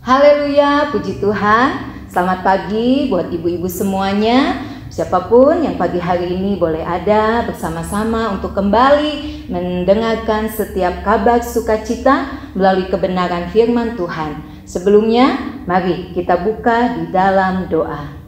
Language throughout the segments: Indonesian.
Haleluya, puji Tuhan. Selamat pagi buat ibu-ibu semuanya. Siapapun yang pagi hari ini boleh ada bersama-sama untuk kembali mendengarkan setiap kabar sukacita melalui kebenaran firman Tuhan. Sebelumnya, mari kita buka di dalam doa.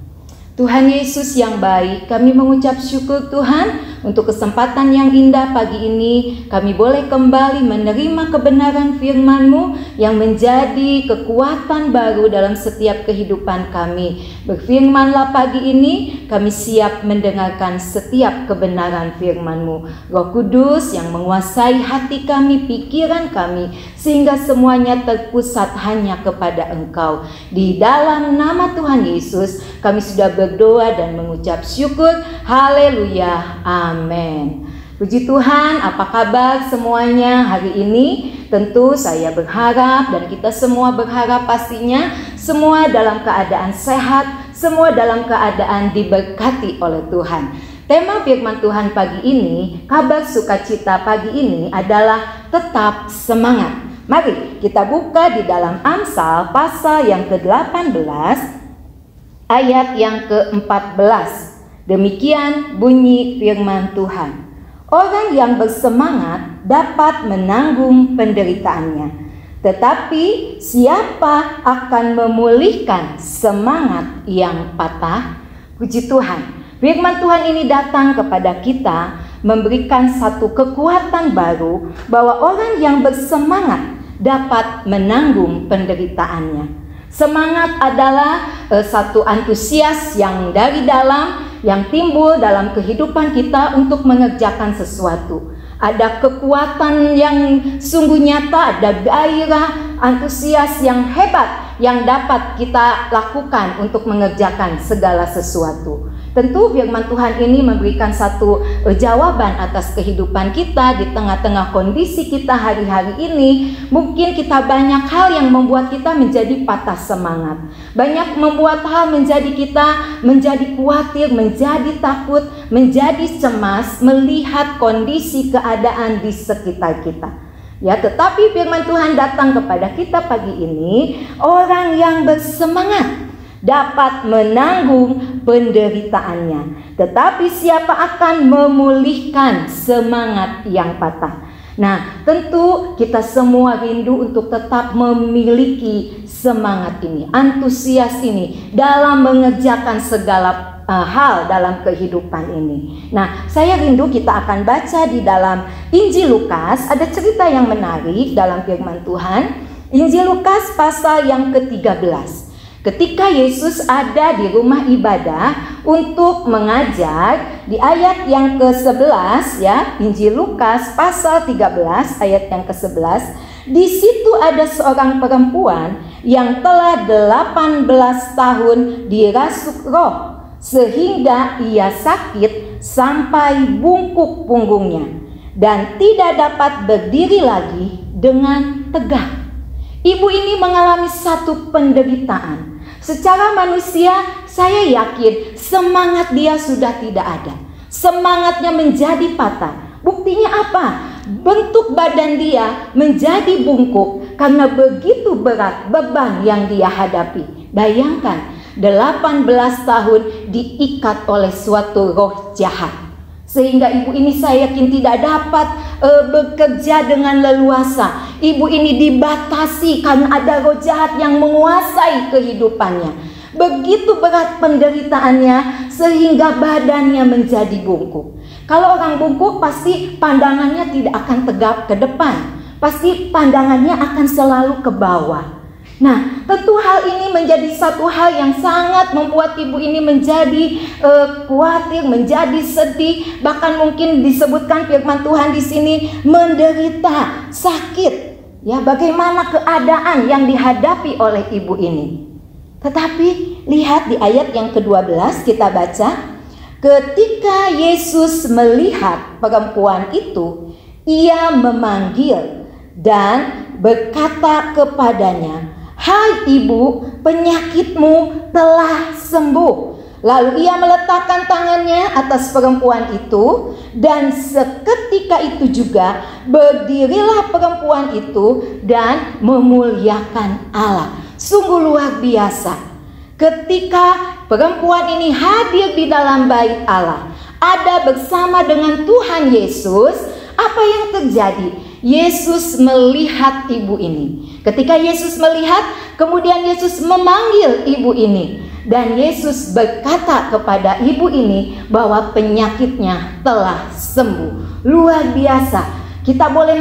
Tuhan Yesus yang baik, kami mengucap syukur Tuhan untuk kesempatan yang indah pagi ini. Kami boleh kembali menerima kebenaran firman-Mu yang menjadi kekuatan baru dalam setiap kehidupan kami. Berfirmanlah pagi ini, kami siap mendengarkan setiap kebenaran firman-Mu. Roh Kudus yang menguasai hati kami, pikiran kami, sehingga semuanya terpusat hanya kepada Engkau. Di dalam nama Tuhan Yesus, kami sudah berdoa dan mengucap syukur. Haleluya, amin. Puji Tuhan, apa kabar semuanya hari ini? Tentu saya berharap dan kita semua berharap pastinya semua dalam keadaan sehat, semua dalam keadaan diberkati oleh Tuhan. Tema firman Tuhan pagi ini, kabar sukacita pagi ini adalah tetap semangat. Mari kita buka di dalam Amsal pasal yang ke-18 ayat yang ke-14. Demikian bunyi firman Tuhan. Orang yang bersemangat dapat menanggung penderitaannya, tetapi siapa akan memulihkan semangat yang patah? Puji Tuhan. Firman Tuhan ini datang kepada kita memberikan satu kekuatan baru bahwa orang yang bersemangat dapat menanggung penderitaannya. Semangat adalah satu antusias yang dari dalam, yang timbul dalam kehidupan kita untuk mengerjakan sesuatu. Ada kekuatan yang sungguh nyata, ada gairah, antusias yang hebat yang dapat kita lakukan untuk mengerjakan segala sesuatu. Tentu firman Tuhan ini memberikan satu jawaban atas kehidupan kita di tengah-tengah kondisi kita hari-hari ini. Mungkin kita banyak hal yang membuat kita menjadi patah semangat. Banyak membuat hal menjadi kita menjadi khawatir, menjadi takut, menjadi cemas melihat kondisi keadaan di sekitar kita. Ya, tetapi firman Tuhan datang kepada kita pagi ini, orang yang bersemangat dapat menanggung penderitaannya, tetapi siapa akan memulihkan semangat yang patah? Nah, tentu kita semua rindu untuk tetap memiliki semangat ini, antusias ini dalam mengerjakan segala hal dalam kehidupan ini. Nah, saya rindu kita akan baca di dalam Injil Lukas, ada cerita yang menarik dalam firman Tuhan. Injil Lukas pasal yang ke-13. Ketika Yesus ada di rumah ibadah untuk mengajar, di ayat yang ke-11 ya, Injil Lukas pasal 13 ayat yang ke-11, di situ ada seorang perempuan yang telah 18 tahun dirasuk roh, sehingga ia sakit sampai bungkuk punggungnya dan tidak dapat berdiri lagi dengan tegak. Ibu ini mengalami satu penderitaan. Secara manusia, saya yakin semangat dia sudah tidak ada. Semangatnya menjadi patah. Buktinya apa? Bentuk badan dia menjadi bungkuk karena begitu berat beban yang dia hadapi. Bayangkan, 18 tahun diikat oleh suatu roh jahat. Sehingga ibu ini saya yakin tidak dapat bekerja dengan leluasa. Ibu ini dibatasi karena ada roh jahat yang menguasai kehidupannya. Begitu berat penderitaannya sehingga badannya menjadi bungkuk. Kalau orang bungkuk pasti pandangannya tidak akan tegap ke depan. Pasti pandangannya akan selalu ke bawah. Nah, tentu hal ini menjadi satu hal yang sangat membuat ibu ini menjadi khawatir, menjadi sedih, bahkan mungkin disebutkan firman Tuhan di sini menderita, sakit. Ya, bagaimana keadaan yang dihadapi oleh ibu ini? Tetapi lihat di ayat yang ke-12 kita baca, ketika Yesus melihat perempuan itu, ia memanggil dan berkata kepadanya, "Hai ibu, penyakitmu telah sembuh." Lalu ia meletakkan tangannya atas perempuan itu, dan seketika itu juga berdirilah perempuan itu dan memuliakan Allah. Sungguh luar biasa. Ketika perempuan ini hadir di dalam bait Allah, ada bersama dengan Tuhan Yesus, apa yang terjadi? Yesus melihat ibu ini. Ketika Yesus melihat, kemudian Yesus memanggil ibu ini. Dan Yesus berkata kepada ibu ini bahwa penyakitnya telah sembuh. Luar biasa. Kita boleh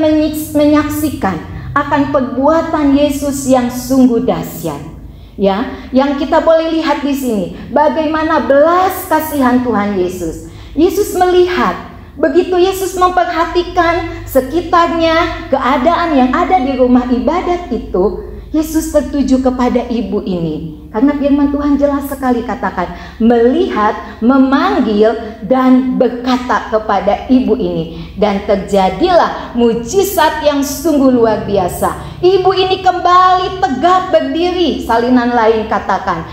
menyaksikan akan perbuatan Yesus yang sungguh dahsyat. Ya, yang kita boleh lihat di sini bagaimana belas kasihan Tuhan Yesus. Yesus melihat, begitu Yesus memperhatikan sekitarnya, keadaan yang ada di rumah ibadat itu, Yesus tertuju kepada ibu ini. Karena firman Tuhan jelas sekali katakan, melihat, memanggil, dan berkata kepada ibu ini. Dan terjadilah mujizat yang sungguh luar biasa. Ibu ini kembali tegak berdiri, salinan lain katakan.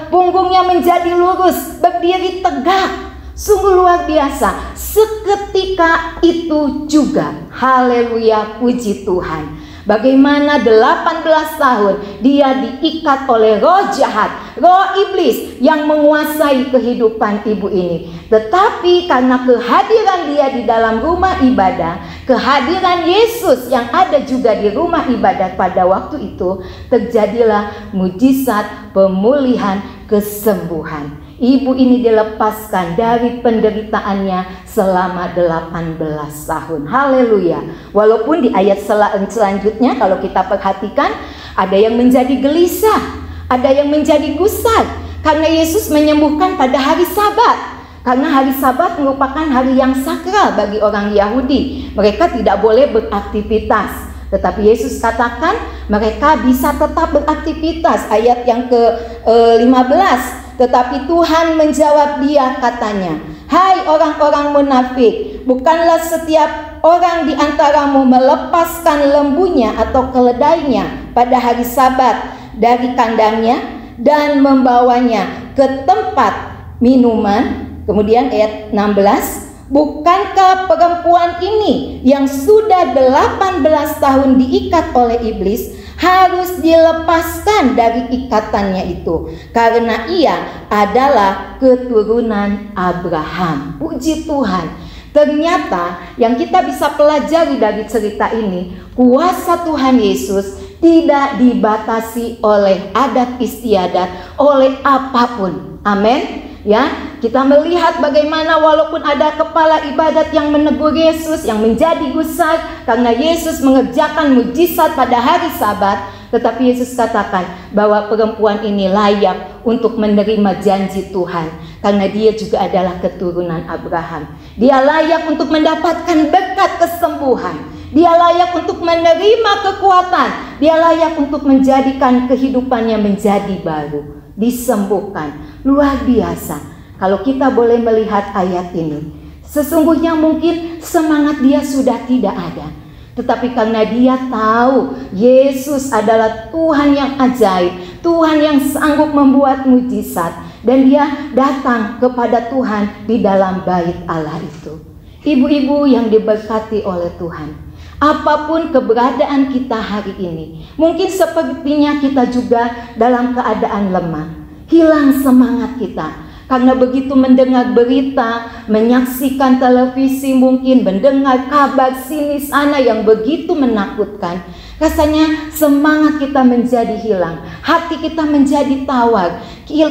Punggungnya menjadi lurus, berdiri tegak. Sungguh luar biasa. Seketika itu juga, haleluya, puji Tuhan. Bagaimana 18 tahun dia diikat oleh roh jahat, roh iblis yang menguasai kehidupan ibu ini. Tetapi karena kehadiran dia di dalam rumah ibadah, kehadiran Yesus yang ada juga di rumah ibadah pada waktu itu, terjadilah mujizat pemulihan, kesembuhan. Ibu ini dilepaskan dari penderitaannya selama 18 tahun. Haleluya. Walaupun di ayat selanjutnya kalau kita perhatikan, ada yang menjadi gelisah, ada yang menjadi gusar karena Yesus menyembuhkan pada hari Sabat. Karena hari Sabat merupakan hari yang sakral bagi orang Yahudi. Mereka tidak boleh beraktivitas. Tetapi Yesus katakan mereka bisa tetap beraktivitas. Ayat yang ke-15. Tetapi Tuhan menjawab dia, katanya, hai orang-orang munafik, bukanlah setiap orang di antaramu melepaskan lembunya atau keledainya pada hari Sabat dari kandangnya dan membawanya ke tempat minuman. Kemudian ayat 16, bukankah perempuan ini yang sudah 18 tahun diikat oleh iblis harus dilepaskan dari ikatannya itu, karena ia adalah keturunan Abraham. Puji Tuhan. Ternyata yang kita bisa pelajari dari cerita ini, kuasa Tuhan Yesus tidak dibatasi oleh adat istiadat, oleh apapun. Amin. Ya, kita melihat bagaimana walaupun ada kepala ibadat yang menegur Yesus, yang menjadi gusar karena Yesus mengerjakan mujizat pada hari Sabat, tetapi Yesus katakan bahwa perempuan ini layak untuk menerima janji Tuhan karena dia juga adalah keturunan Abraham. Dia layak untuk mendapatkan berkat kesembuhan. Dia layak untuk menerima kekuatan. Dia layak untuk menjadikan kehidupannya menjadi baru, disembuhkan. Luar biasa. Kalau kita boleh melihat ayat ini, sesungguhnya mungkin semangat dia sudah tidak ada, tetapi karena dia tahu Yesus adalah Tuhan yang ajaib, Tuhan yang sanggup membuat mujizat, dan dia datang kepada Tuhan di dalam bait Allah itu. Ibu-ibu yang diberkati oleh Tuhan, apapun keberadaan kita hari ini, mungkin sepertinya kita juga dalam keadaan lemah, hilang semangat kita. Karena begitu mendengar berita, menyaksikan televisi mungkin, mendengar kabar sini sana yang begitu menakutkan, rasanya semangat kita menjadi hilang, hati kita menjadi tawar,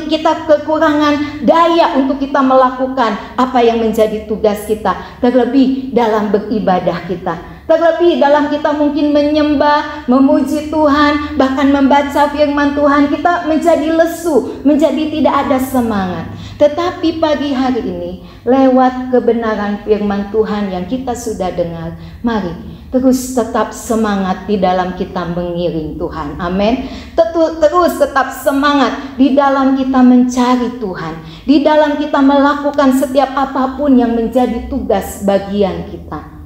kita kekurangan daya untuk kita melakukan apa yang menjadi tugas kita, terlebih dalam beribadah kita. Terlebih dalam kita mungkin menyembah, memuji Tuhan, bahkan membaca firman Tuhan, kita menjadi lesu, menjadi tidak ada semangat. Tetapi pagi hari ini, lewat kebenaran firman Tuhan yang kita sudah dengar, mari terus tetap semangat di dalam kita mengiring Tuhan. Amin. Terus tetap semangat di dalam kita mencari Tuhan, di dalam kita melakukan setiap apapun yang menjadi tugas bagian kita.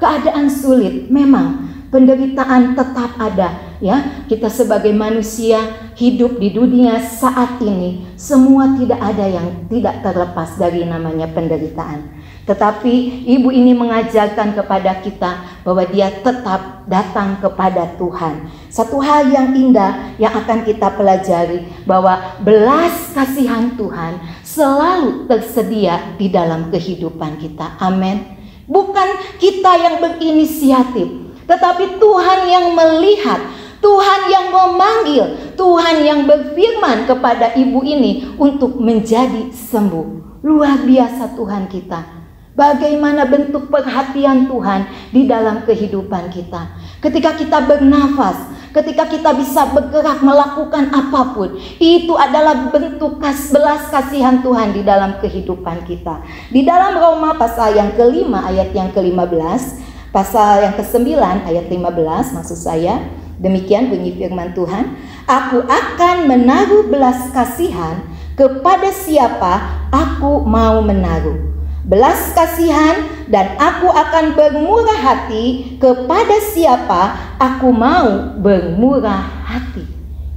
Keadaan sulit memang, penderitaan tetap ada, ya. Kita sebagai manusia hidup di dunia saat ini, semua tidak ada yang tidak terlepas dari namanya penderitaan. Tetapi ibu ini mengajarkan kepada kita bahwa dia tetap datang kepada Tuhan. Satu hal yang indah yang akan kita pelajari, bahwa belas kasihan Tuhan selalu tersedia di dalam kehidupan kita. Amin. Bukan kita yang berinisiatif, tetapi Tuhan yang melihat, Tuhan yang memanggil, Tuhan yang berfirman kepada ibu ini untuk menjadi sembuh. Luar biasa Tuhan kita. Bagaimana bentuk perhatian Tuhan di dalam kehidupan kita. Ketika kita bernafas, ketika kita bisa bergerak melakukan apapun, itu adalah bentuk belas kasihan Tuhan di dalam kehidupan kita. Di dalam Roma pasal yang kelima ayat yang ke-15, pasal yang ke-9 ayat 15 maksud saya, demikian bunyi firman Tuhan, aku akan menaruh belas kasihan kepada siapa aku mau menaruh belas kasihan, dan aku akan bermurah hati kepada siapa aku mau bermurah hati.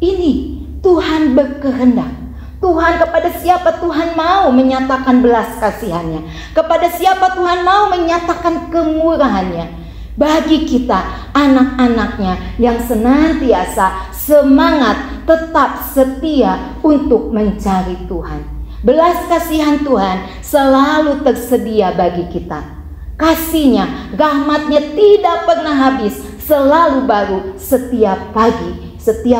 Ini Tuhan berkehendak. Tuhan kepada siapa Tuhan mau menyatakan belas kasihannya, kepada siapa Tuhan mau menyatakan kemurahannya. Bagi kita anak-anaknya yang senantiasa semangat tetap setia untuk mencari Tuhan. Belas kasihan Tuhan selalu tersedia bagi kita. Kasih-Nya, rahmat-Nya tidak pernah habis, selalu baru setiap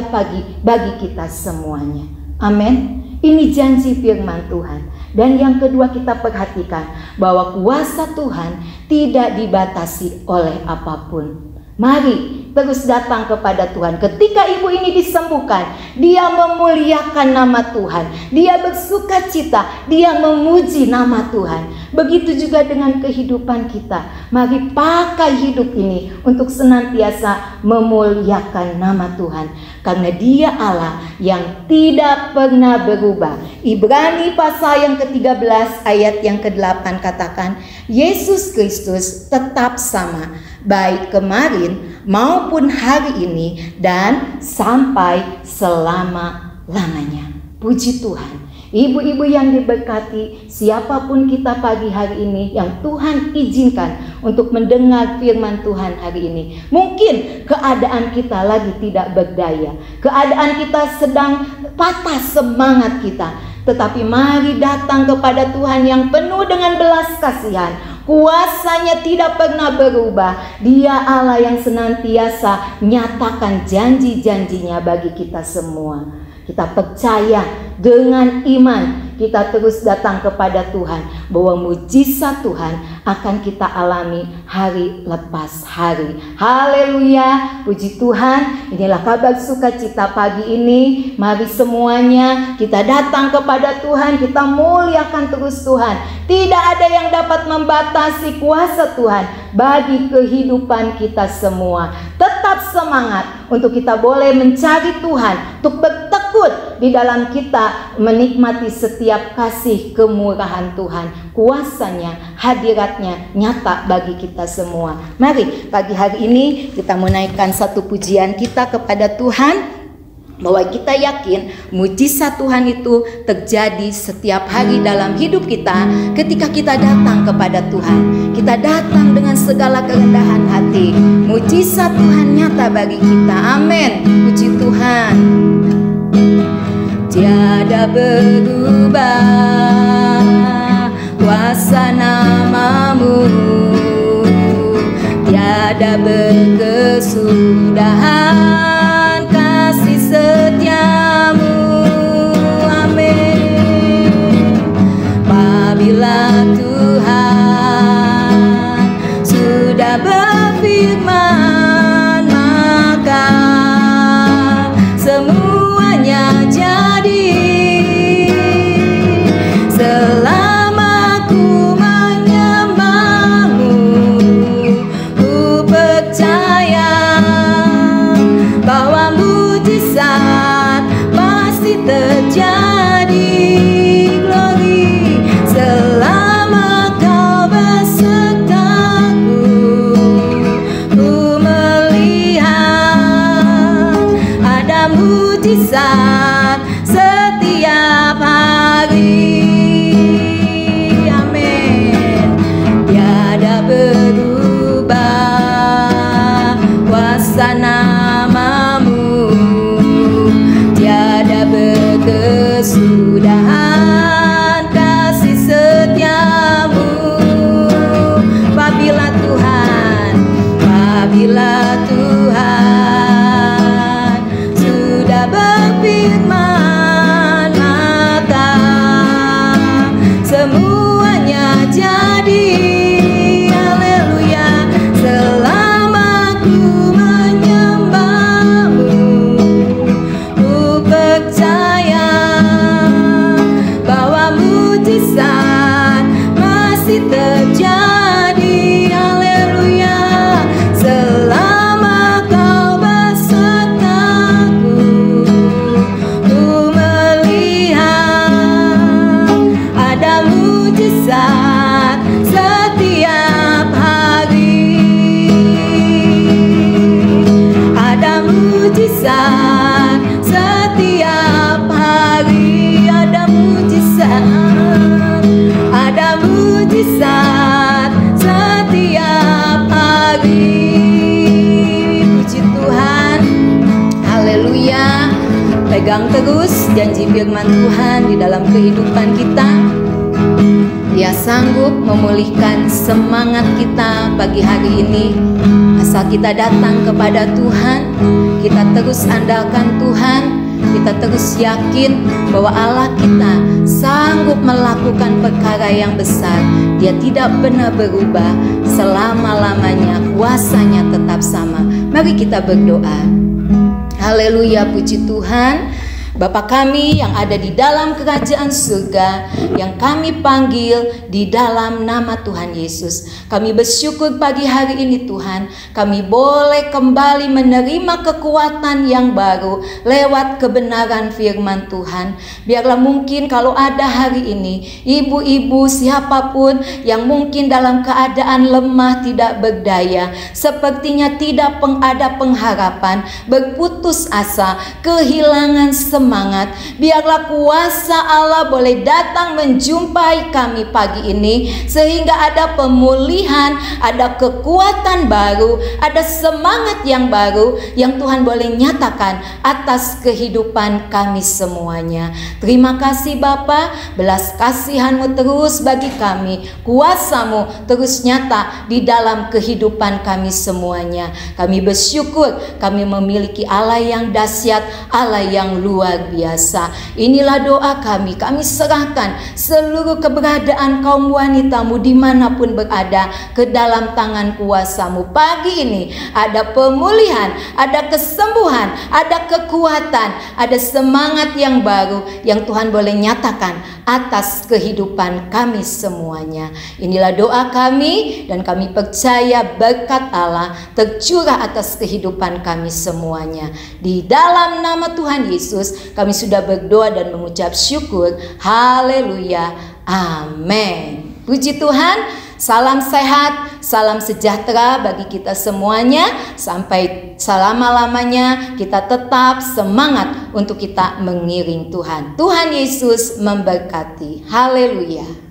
pagi bagi kita semuanya. Amin. Ini janji firman Tuhan. Dan yang kedua, kita perhatikan bahwa kuasa Tuhan tidak dibatasi oleh apapun. Mari terus datang kepada Tuhan. Ketika ibu ini disembuhkan, dia memuliakan nama Tuhan, dia bersuka cita, dia memuji nama Tuhan. Begitu juga dengan kehidupan kita. Mari pakai hidup ini untuk senantiasa memuliakan nama Tuhan, karena Dia Allah yang tidak pernah berubah. Ibrani pasal yang ke-13 ayat yang ke-8 katakan, Yesus Kristus tetap sama, baik kemarin maupun hari ini dan sampai selama-lamanya. Puji Tuhan. Ibu-ibu yang diberkati, siapapun kita pagi hari ini yang Tuhan izinkan untuk mendengar firman Tuhan hari ini. Mungkin keadaan kita lagi tidak berdaya, keadaan kita sedang patah semangat kita. Tetapi mari datang kepada Tuhan yang penuh dengan belas kasihan. Kuasa-Nya tidak pernah berubah. Dia Allah yang senantiasa nyatakan janji-janjinya bagi kita semua. Kita percaya dengan iman, kita terus datang kepada Tuhan, bahwa mujizat Tuhan akan kita alami hari lepas hari. Haleluya, puji Tuhan. Inilah kabar sukacita pagi ini. Mari semuanya kita datang kepada Tuhan, kita muliakan terus Tuhan. Tidak ada yang dapat membatasi kuasa Tuhan bagi kehidupan kita semua. Tetap semangat untuk kita boleh mencari Tuhan, untuk bertekun di dalam kita menikmati setiap kasih kemurahan Tuhan. Kuasa-Nya, hadirat-Nya nyata bagi kita semua. Mari pagi hari ini kita menaikkan satu pujian kita kepada Tuhan, bahwa kita yakin mujizat Tuhan itu terjadi setiap hari dalam hidup kita. Ketika kita datang kepada Tuhan, kita datang dengan segala kerendahan hati, mujizat Tuhan nyata bagi kita. Amin. Puji Tuhan. Tiada berubah kuasa nama-Mu, tiada berkesudahan kasih setia-Mu. Amin. Apabila Tuhan sudah berfirman, maka semuanya jadi. Selama ku menyembah-Mu, ku percaya bahwa mujizat pasti terjadi. Glory, selama Kau besertaku, ku pegang terus janji firman Tuhan di dalam kehidupan kita. Dia sanggup memulihkan semangat kita pagi hari ini. Asal kita datang kepada Tuhan, kita terus andalkan Tuhan, kita terus yakin bahwa Allah kita sanggup melakukan perkara yang besar. Dia tidak pernah berubah, selama-lamanya kuasanya tetap sama. Mari kita berdoa. Haleluya, puji Tuhan. Bapa kami yang ada di dalam kerajaan surga, yang kami panggil di dalam nama Tuhan Yesus, kami bersyukur pagi hari ini Tuhan, kami boleh kembali menerima kekuatan yang baru lewat kebenaran firman Tuhan. Biarlah mungkin kalau ada hari ini ibu-ibu siapapun yang mungkin dalam keadaan lemah, tidak berdaya, sepertinya tidak ada pengharapan, berputus asa, kehilangan semangat, biarlah kuasa Allah boleh datang menjumpai kami pagi ini, sehingga ada pemulihan, ada kekuatan baru, ada semangat yang baru yang Tuhan boleh nyatakan atas kehidupan kami semuanya. Terima kasih Bapa, belas kasihan-Mu terus bagi kami, kuasa-Mu terus nyata di dalam kehidupan kami semuanya. Kami bersyukur kami memiliki Allah yang dahsyat, Allah yang luar biasa. Inilah doa kami serahkan seluruh keberadaan kaum wanita-Mu dimanapun berada ke dalam tangan kuasa-Mu. Pagi ini ada pemulihan, ada kesembuhan, ada kekuatan, ada semangat yang baru yang Tuhan boleh nyatakan atas kehidupan kami semuanya. Inilah doa kami, dan kami percaya berkat Allah tercurah atas kehidupan kami semuanya. Di dalam nama Tuhan Yesus kami sudah berdoa dan mengucap syukur. Haleluya, amin. Puji Tuhan. Salam sehat, salam sejahtera bagi kita semuanya. Sampai selama-lamanya kita tetap semangat untuk kita mengiring Tuhan. Tuhan Yesus memberkati. Haleluya.